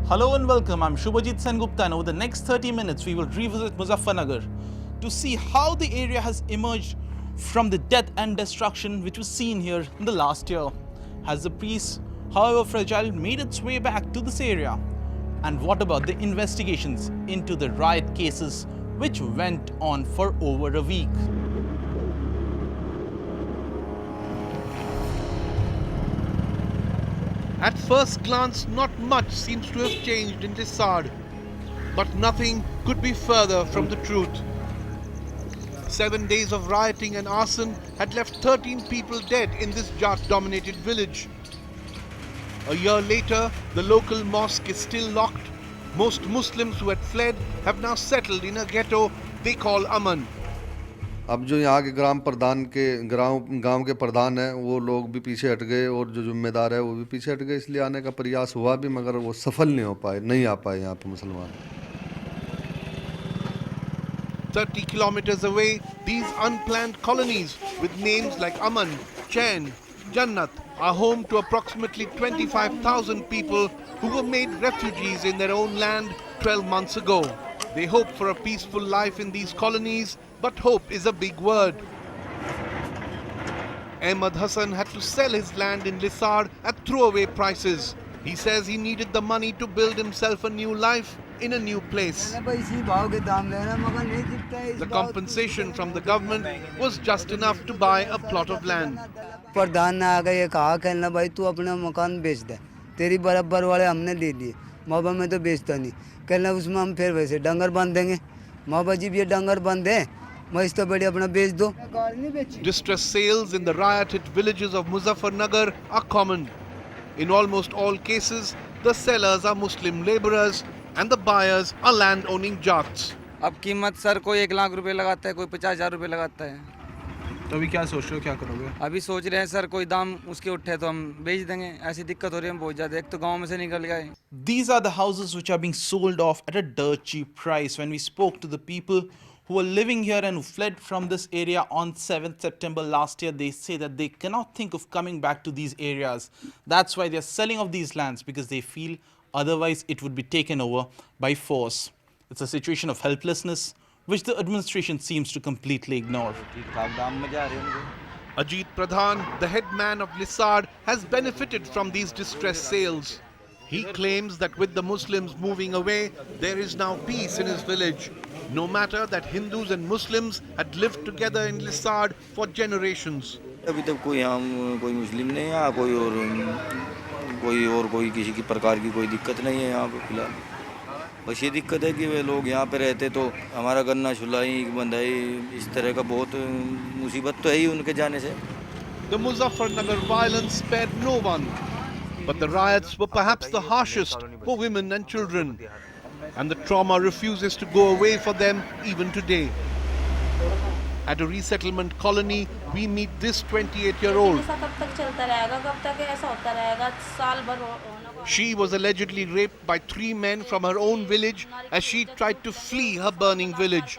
Hello and welcome, I'm Shubhajit Sengupta, and over the next 30 minutes we will revisit Muzaffarnagar to see how the area has emerged from the death and destruction which was seen here in the last year. Has the peace, however fragile, made its way back to this area? And what about the investigations into the riot cases which went on for over a week? At first glance, not much seems to have changed in Lissad, but nothing could be further from the truth. 7 days of rioting and arson had left 13 people dead in this Jat-dominated village. A year later, the local mosque is still locked. Most Muslims who had fled have now settled in a ghetto they call Aman. अब जो यहाँ के गांव के प्रधान हैं वो लोग भी पीछे हट गए और जो जिम्मेदार है वो भी पीछे हट गए, इसलिए आने का प्रयास हुआ भी मगर वो सफल नहीं आ पाए यहाँ पे मुसलमान. 30 kilometers away, these unplanned colonies with names like Aman, Chain, Jannat are home to approximately 25,000 people who were made refugees in their own land 12 months ago. They hope for a peaceful life in these colonies, but hope is a big word. Ahmad Hassan had to sell his land in Lissad at throwaway prices. He says he needed the money to build himself a new life in a new place. The compensation from the government was just enough to buy a plot of land. प्रधान ने आकर ये कहा कहना भाई तू अपना मकान बेच दे, तेरी बराबर वाले हमने दे दिए, माँ में तो बेचता नहीं, कहना उसमें हम फिर वैसे डंगर बांध देंगे, माँ जी भी ये डंगर बांध दे, मैं इस तो बड़ी अपना बेच दो. Distress sales in the rioted villages of Muzaffarnagar are common. In almost all cases, the sellers are Muslim laborers and the buyers are land-owning Jats. अब कीमत सर कोई 1 लाख रुपए लगाता है, कोई 50,000 रुपए लगाता है. तो अभी क्या सोच रहे हो, क्या करोगे? अभी सोच रहे हैं सर कोई दाम उसके उठे तो हम बेच देंगे. ऐसी दिक्कत हो रही है बहुत ज़्यादा, एक तो गांव में से निकल गए. These are the houses which are being sold off at a dirt cheap price. When we spoke to the people who were living here and who fled from this area on 7th September last year, they say that they cannot think of coming back to these areas. That's why they are selling off these lands, because they feel otherwise it would be taken over by force. It's a situation of helplessness which the administration seems to completely ignore. Ajit Pradhan, the head man of Lissad, has benefited from these distress sales. He claims that with the Muslims moving away, there is now peace in his village, no matter that Hindus and Muslims had lived together in Lissad for generations. अभी तक कोई मुस्लिम नहीं है, कोई किसी की प्रकार की कोई दिक्कत नहीं है यहाँ पे फिलहाल. बस ये दिक्कत है कि वे लोग यहाँ पे रहते तो हमारा गन्ना छुलाई बंधाई इस तरह का बहुत मुसीबत तो है ही उनके जाने से. The Muzaffarnagar violence spared no one, but the riots were perhaps the harshest for women and children, and the trauma refuses to go away for them even today. At a resettlement colony, we meet this 28-year-old. She was allegedly raped by 3 men from her own village as she tried to flee her burning village.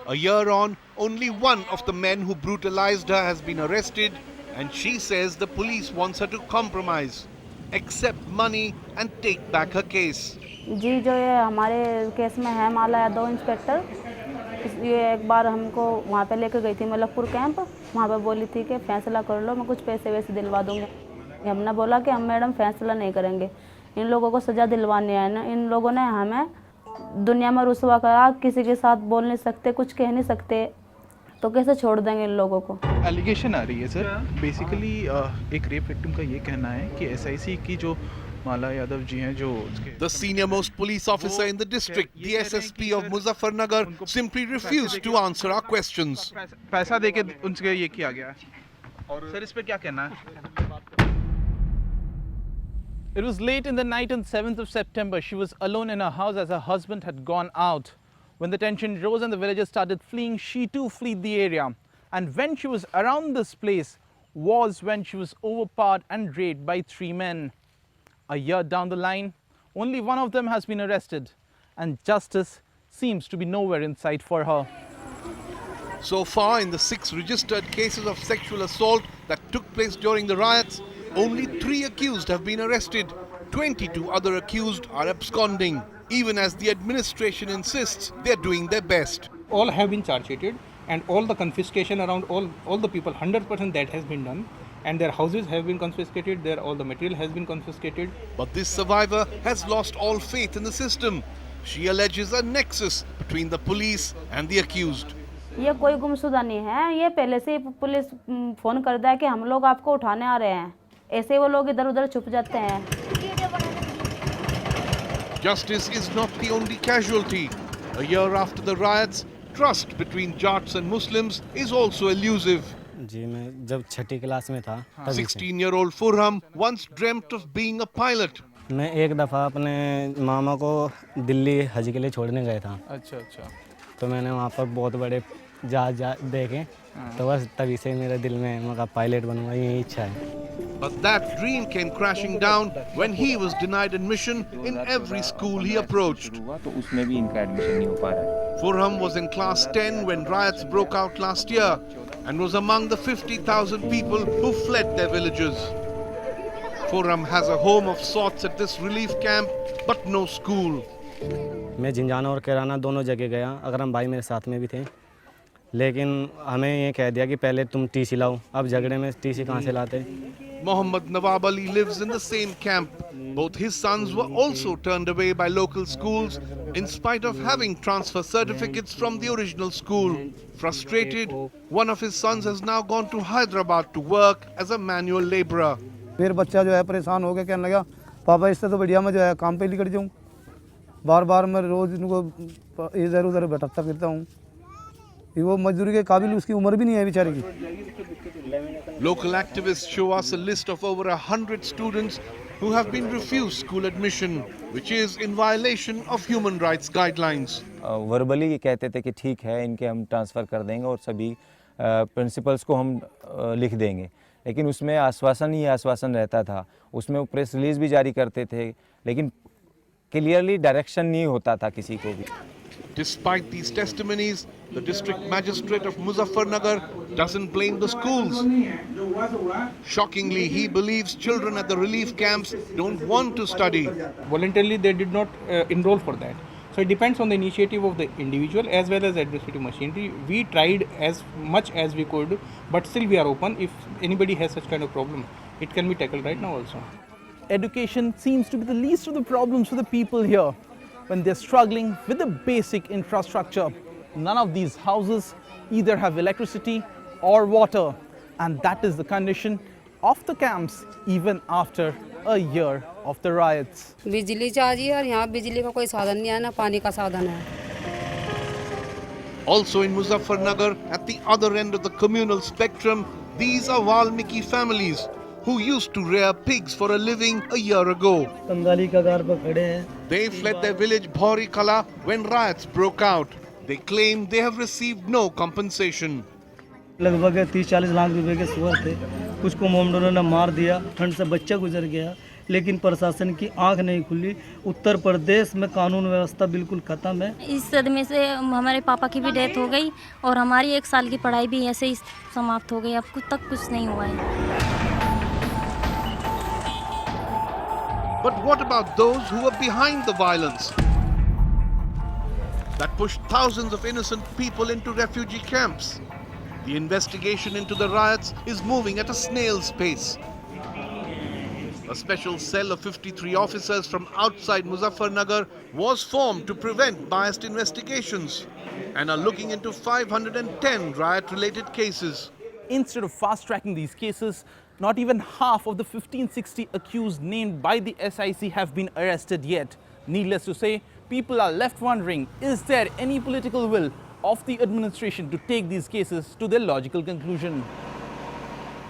A year on, only one of the men who brutalized her has been arrested, and she says the police wants her to compromise, accept money and take back her case. जी जो ये हमारे case में है माला Yadav inspector, ये एक बार हमको वहाँ पे लेकर गई थी मलकपुर कैंप. वहाँ पे बोली थी कि फैसला कर लो, मैं कुछ पैसे वैसे दिलवा दूँगी. हमने बोला कि हम मैडम फैसला नहीं करेंगे, इन लोगों को सज़ा दिलवानी है ना. इन लोगों ने हमें दुनिया में रुसवा करा, किसी के साथ बोल नहीं सकते, कुछ कह नहीं सकते, तो कैसे छोड़ देंगे इन लोगों को. एलिगेशन आ रही है सर, बेसिकली एक रेप विक्टिम का ये कहना है कि एसआईसी की जो माला यादव जी हैं जो The senior most police officer in the district, the SSP of Muzaffarnagar, simply refused to answer our questions. पैसा देके उनसे ये किया गया और सर इस पे क्या कहना है? It was late in the night on 7th of September. She was alone in her house as her husband had gone out. When the tension rose and the villagers started fleeing, she too fled the area. And when she was around this place was when she was overpowered and raped by 3 men. A year down the line, only one of them has been arrested, and justice seems to be nowhere in sight for her. So far, in the 6 registered cases of sexual assault that took place during the riots, only 3 accused have been arrested. 22 other accused are absconding, even as the administration insists they're doing their best. All have been charge sheeted, and all the confiscation around all the people, 100% that has been done, and their houses have been confiscated, all the material has been confiscated. But this survivor has lost all faith in the system. She alleges a nexus between the police and the accused. ये कोई गुमशुदा नहीं है, ये पहले से ही police phone करता है कि हम लोग आपको उठाने आ रहे हैं, ऐसे वो लोग इधर उधर छुप जाते हैं. Justice is not the only casualty. A year after the riots, trust between Jats and Muslims is also elusive. जी मैं जब छठी क्लास में था 16-year-old Furham once dreamt of being a pilot. मैं एक दफ़ा अपने मामा को दिल्ली हज के लिए छोड़ने गया था. अच्छा. तो मैंने वहाँ पर बहुत बड़े जहाज देखे, तो बस तभी से मेरे दिल में मैं पायलट बनूंगा, यही इच्छा है. But that dream came crashing down when he was denied admission in every school he approached. तो उसमें भी इनका एडमिशन नहीं हो पा रहा है. Furham was in class 10 when riots broke out last year and was among the 50,000 people who fled their villages. Furham has a home of sorts at this relief camp, but no school. मैं जिंजाना और कैराना दोनों जगह गया, अगर हम भाई मेरे साथ में भी थे, लेकिन हमें ये कह दिया कि पहले तुम टीसी लाओ. अब झगड़े में टीसी कहाँ से लाते? Mohammad Nawab Ali lives in the same camp. Both his sons were also turned away by local schools in spite of having transfer certificates from the original school. Frustrated, one of his sons has now gone to Hyderabad to work as a manual laborer. फिर बच्चा जो है परेशान हो गया, कहने लगा पापा इससे तो बढ़िया मैं जो है काम पे निकल जाऊँ. बार मैं रोज़ इनको इधर उधर भटकता फिरता हूँ. वो मजदूरी के काबिल उसकी उम्र भी नहीं है बेचारे की. Local activists show us a list of over 100 students who have been refused school admission, which is in violation of human rights guidelines. Verbally ये कहते थे कि ठीक है, इनके हम ट्रांसफ़र कर देंगे और सभी प्रिंसिपल्स को हम लिख देंगे, लेकिन उसमें आश्वासन ही आश्वासन रहता था. उसमें प्रेस रिलीज़ भी जारी करते थे, लेकिन क्लियरली डायरेक्शन नहीं होता था किसी को भी. Despite these testimonies, the district magistrate of Muzaffarnagar doesn't blame the schools. Shockingly, he believes children at the relief camps don't want to study. Voluntarily they did not enroll for that. So it depends on the initiative of the individual as well as administrative machinery. We tried as much as we could, but still we are open. If anybody has such kind of problem, it can be tackled right now also. Education seems to be the least of the problems for the people here when they're struggling with the basic infrastructure. None of these houses either have electricity or water, and that is the condition of the camps even after a year of the riots. बिजली चाहिए और यहाँ बिजली का कोई साधन नहीं है, ना पानी का साधन है. Also in Muzaffarnagar, at the other end of the communal spectrum, these are Valmiki families who used to rear pigs for a living a year ago. They fled their village Bhauri Kala when riots broke out. They claim they have received no compensation. लगभग 30-40 लाख रुपए के सुअर थे, कुछ को मोमडोरों ने मार दिया, ठंड से बच्चा गुजर गया, लेकिन प्रशासन की आंख नहीं खुली. उत्तर प्रदेश में कानून व्यवस्था बिल्कुल खत्म है. इस सदमे से हमारे पापा की भी डेथ हो गई और हमारी 1 साल की पढ़ाई भी ऐसे ही समाप्त हो गई. अब कुछ तक कुछ नहीं हुआ है. But what about those who were behind the violence that pushed thousands of innocent people into refugee camps? The investigation into the riots is moving at a snail's pace. A special cell of 53 officers from outside Muzaffarnagar was formed to prevent biased investigations and are looking into 510 riot-related cases. Instead of fast-tracking these cases, not even half of the 1560 accused named by the SIC have been arrested yet. Needless to say, people are left wondering, is there any political will of the administration to take these cases to their logical conclusion?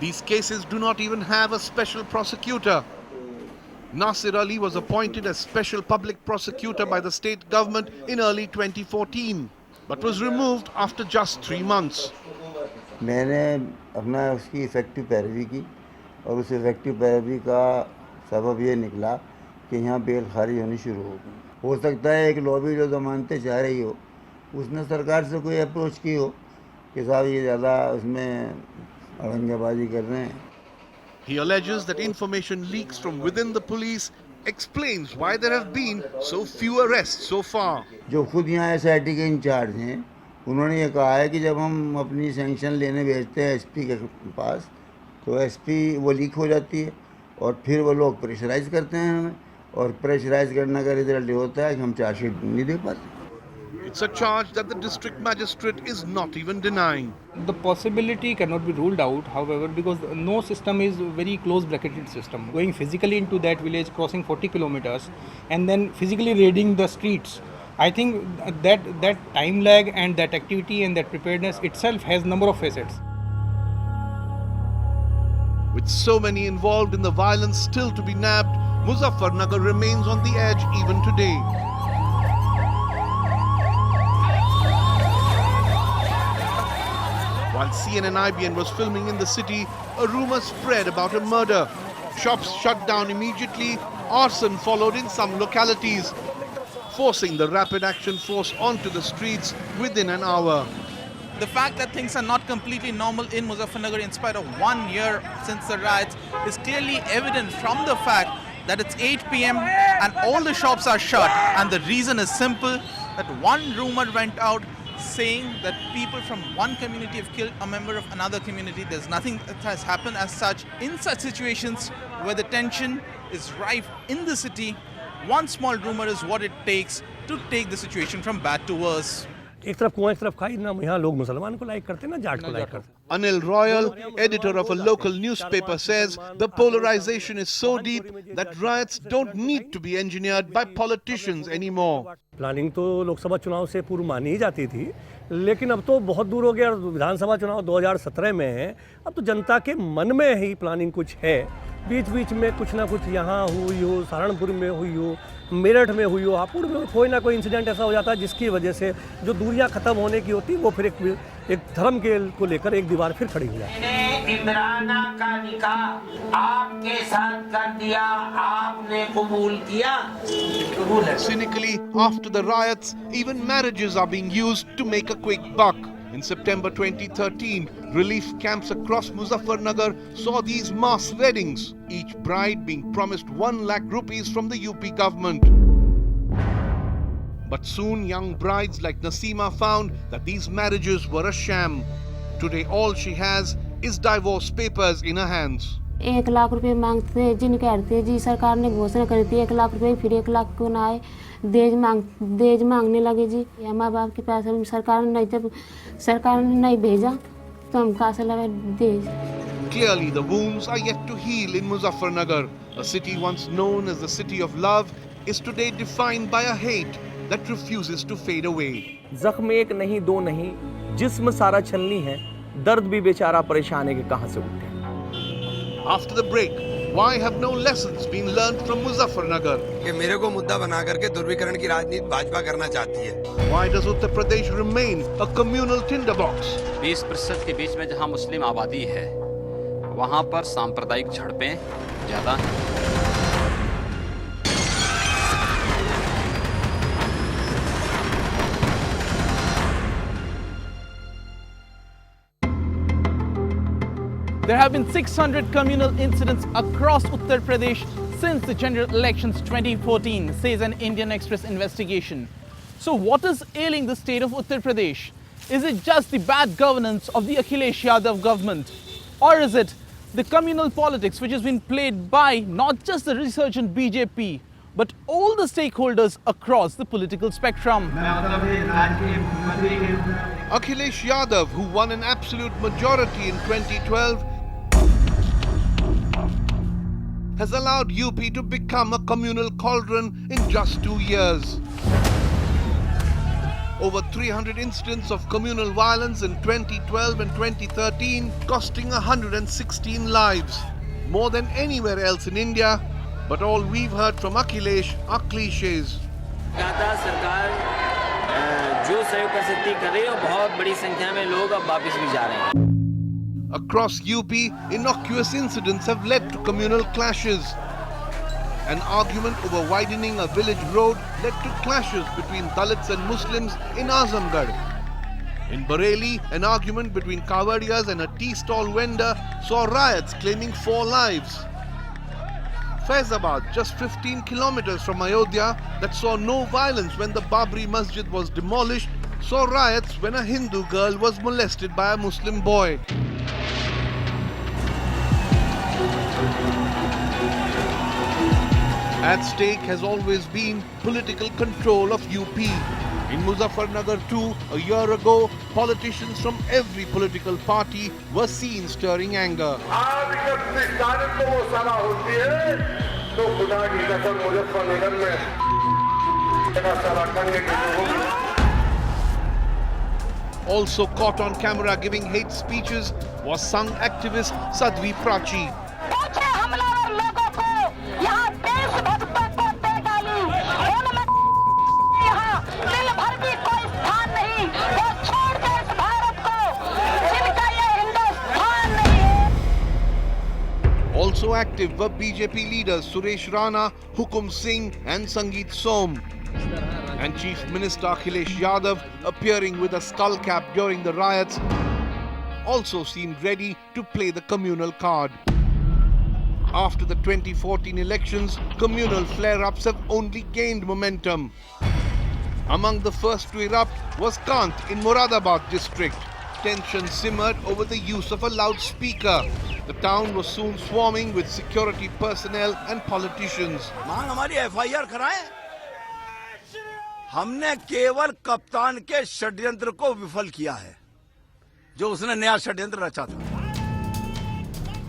These cases do not even have a special prosecutor. Nasir Ali was appointed as special public prosecutor by the state government in early 2014, but was removed after just 3 months. मैंने अपना उसकी effective पैरवी की और उस effective पैरवी का सबब ये निकला कि यहाँ बेल खारिज होनी शुरू हो गई. हो सकता है एक लॉबी जो ज़मानतें चाह रही हो, उसने सरकार से कोई अप्रोच की हो कि साहब ये ज़्यादा उसमें अड़ंगेबाजी कर रहे हैं. He alleges that information leaks from within the police explains why there have been so few arrests so far. जो खुद यहाँ SIT के इंचार्ज हैं, उन्होंने ये कहा है कि जब हम अपनी सैंक्शन लेने भेजते हैं SP के पास, तो SP वो लीक हो जाती है और फिर वो लोग प्रेशराइज करते हैं हमें, और प्रेशराइज करने का रिजल्ट ये होता है कि हम चार्जशीट नहीं दे पाते. It's a charge that the district magistrate is not even denying. The possibility cannot be ruled out, however, because no system is very close bracketed system. Going physically into that village, crossing 40 kilometers, and then physically raiding the streets. I think that time lag and that activity and that preparedness itself has number of facets. With so many involved in the violence still to be nabbed, Muzaffarnagar remains on the edge even today. While CNN-IBN was filming in the city, a rumor spread about a murder. Shops shut down immediately, arson followed in some localities, forcing the Rapid Action Force onto the streets within an hour. The fact that things are not completely normal in Muzaffarnagar in spite of 1 year since the riots is clearly evident from the fact that it's 8 p.m. and all the shops are shut, and the reason is simple, that one rumor went out saying that people from one community have killed a member of another community. There's nothing that has happened as such. In such situations where the tension is rife in the city, one small rumor is what it takes to take the situation from bad to worse. एक तरफ कुआं एक तरफ खाई ना, यहाँ लोग मुसलमान को लाइक करते ना जाट को लाइक करते. Anil Royal, editor of a local newspaper, says the polarization is so deep that riots don't need to be engineered by politicians anymore. Planning तो लोकसभा चुनाव से पूर्व मानी ही जाती थी, लेकिन अब तो बहुत दूर हो गया. विधानसभा चुनाव 2017 में है, अब तो जनता के मन में ही प्लानिंग कुछ है. बीच बीच में कुछ ना कुछ यहाँ हुई हो, सहारनपुर में हुई हो, मेरठ में हुई हो, हापुड़ में कोई ना कोई इंसिडेंट ऐसा हो जाता है जिसकी वजह से जो दूरियां खत्म होने की होती वो फिर एक धर्म के को लेकर एक दीवार फिर खड़ी हो जाती है. इमराना का निकाह आपके साथ कर दिया, आपने कबूल किया. कबूल है. Cynically, after the riots, even marriages are being used to make a quick buck. In September 2013, relief camps across Muzaffarnagar saw these mass weddings, each bride being promised 1 lakh rupees from the UP government. But soon young brides like Naseema found that these marriages were a sham. Today all she has is divorce papers in her hands. 1 lakh रुपए मांगते हैं, जिन कहते हैं जी सरकार ने घोषणा करी थी 1 लाख रुपए, फिर 1 लाख क्यों ना आए. दहेज मांगने लगे जी. माँ बाप के पैसे सरकार ने नहीं भेजा तो हम कहाँ से लगा दहेज. Clearly the wounds are yet to heal in Muzaffarnagar. A city once known as the city of love is today defined by a hate that refuses to fade away. जख्म एक नहीं दो नहीं, जिस्म सारा छलनी है, दर्द भी बेचारा परेशान है कि कहाँ से उठे. After the break, why have no lessons been learned from Muzaffarnagar? कि मेरे को मुद्दा बनाकर के ध्रुवीकरण की राजनीति भाजपा करना चाहती है. Why does Uttar Pradesh remain a communal tinderbox? 20% के बीच में जहां मुस्लिम आबादी है, वहां पर सांप्रदायिक झड़पें ज्यादा हैं. There have been 600 communal incidents across Uttar Pradesh since the general elections 2014, says an Indian Express investigation. So what is ailing the state of Uttar Pradesh? Is it just the bad governance of the Akhilesh Yadav government? Or is it the communal politics which has been played by not just the resurgent BJP, but all the stakeholders across the political spectrum? Akhilesh Yadav, who won an absolute majority in 2012, has allowed UP to become a communal cauldron in just 2 years. Over 300 incidents of communal violence in 2012 and 2013, costing 116 lives. More than anywhere else in India, but all we've heard from Akhilesh are cliches. सरकार जो सहयोग कर सकती कर रही है और बहुत बड़ी संख्या में लोग अब वापस भी जा रहे हैं. Across UP, innocuous incidents have led to communal clashes. An argument over widening a village road led to clashes between Dalits and Muslims in Azamgarh. In Bareilly, an argument between Kawadiyas and a tea stall vendor saw riots claiming 4 lives. Faizabad, just 15 kilometers from Ayodhya, that saw no violence when the Babri Masjid was demolished, saw riots when a Hindu girl was molested by a Muslim boy. At stake has always been political control of UP. In Muzaffarnagar too, a year ago, politicians from every political party were seen stirring anger. Also caught on camera giving hate speeches was Sangh activist Sadhvi Prachi. Also active were BJP leaders Suresh Rana, Hukum Singh and Sangeet Som. And Chief Minister Akhilesh Yadav, appearing with a skull cap during the riots, also seemed ready to play the communal card. After the 2014 elections, communal flare-ups have only gained momentum. Among the first to erupt was Kant in Moradabad district. Tension simmered over the use of a loudspeaker. The town was soon swarming with security personnel and politicians. हमारी FIR कराएं? हमने केवल कप्तान के षड्यंत्र को विफल किया है, जो उसने नया षड्यंत्र रचा था.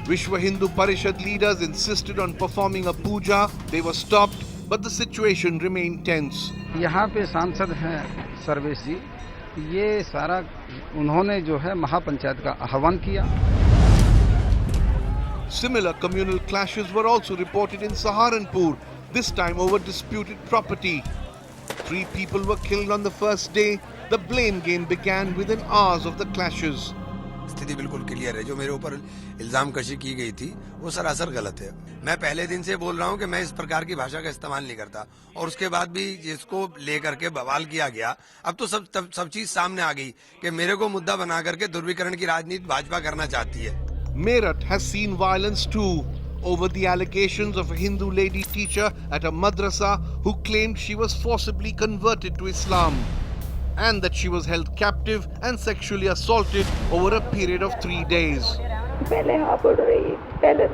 Vishwa Hindu Parishad leaders insisted on performing a puja. They were stopped, but the situation remained tense. यहाँ पे सांसद हैं सर्वेश जी, ये सारा उन्होंने जो है महापंचायत का आह्वान किया. Similar communal clashes were also reported in Saharanpur, this time over disputed property. 3 people were killed on the first day. The blame game began within hours of the clashes. स्थिति बिल्कुल क्लियर है. जो मेरे ऊपर इल्जाम कशी की गई थी वो सरासर गलत है. मैं पहले दिन से बोल रहा हूं कि मैं इस प्रकार की भाषा का इस्तेमाल नहीं करता, और उसके बाद भी जिसको लेकर के बवाल किया गया, अब तो सब चीज सामने आ गई कि मेरे को मुद्दा बना करके ध्रुवीकरण की राजनीति भाजपा करना चाहती है. Meerut has seen violence too over the allegations of a Hindu lady teacher at a madrasa who claimed she was forcibly converted to Islam and that she was held captive and sexually assaulted over a period of 3 days. पहले हाँ पढ़ रही, पहले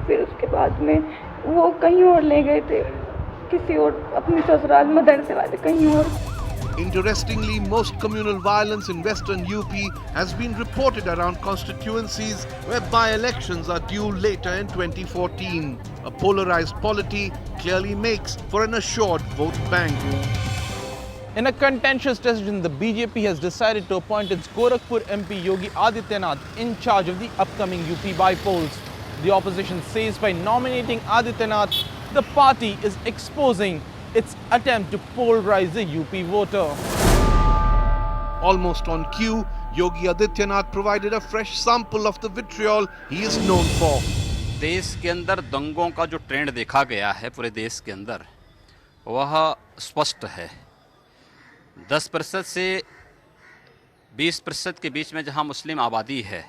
फिर उसके बाद में वो कहीं और ले गए थे, किसी और अपनी ससुराल मदरसे वाले कहीं और. Interestingly, most communal violence in western UP has been reported around constituencies where by-elections are due later in 2014. A polarized polity clearly makes for an assured vote bank. In a contentious decision, the BJP has decided to appoint its Gorakhpur MP Yogi Adityanath in charge of the upcoming UP by-polls. The opposition says by nominating Adityanath, the party is exposing its attempt to polarize the UP voter. Almost on cue, Yogi Adityanath provided a fresh sample of the vitriol he is known for. देश के अंदर दंगों का जो trend देखा गया है पूरे देश के अंदर, वह स्पष्ट है. 10% से 20% के बीच में जहां मुस्लिम आबादी है,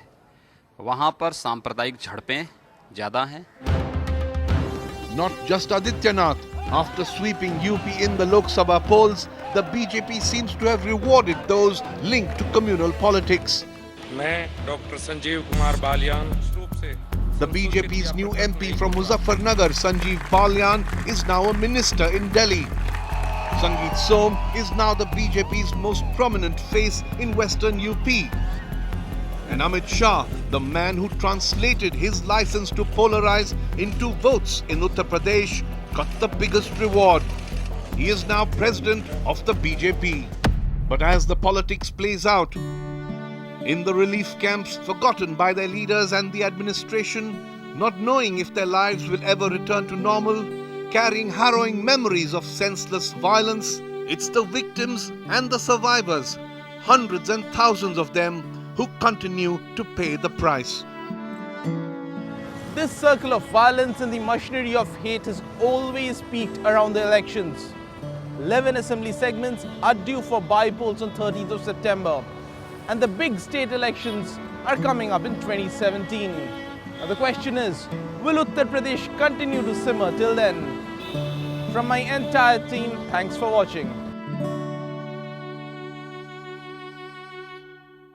वहां पर सांप्रदायिक झड़पें ज़्यादा हैं. Not just Adityanath. After sweeping UP in the Lok Sabha polls, the BJP seems to have rewarded those linked to communal politics. मैं डॉक्टर संजीव कुमार बालियान रूप से The BJP's new MP from Muzaffarnagar, Sanjeev Balyan, is now a minister in Delhi. Sangeet Som is now the BJP's most prominent face in western UP. And Amit Shah, the man who translated his license to polarize into votes in Uttar Pradesh, got the biggest reward. He is now president of the BJP. But as the politics plays out, in the relief camps forgotten by their leaders and the administration, not knowing if their lives will ever return to normal, carrying harrowing memories of senseless violence, it's the victims and the survivors, hundreds and thousands of them, who continue to pay the price. This circle of violence and the machinery of hate has always peaked around the elections. 11 assembly segments are due for by-polls on 30th of September. And the big state elections are coming up in 2017. Now the question is, will Uttar Pradesh continue to simmer till then? From my entire team, thanks for watching.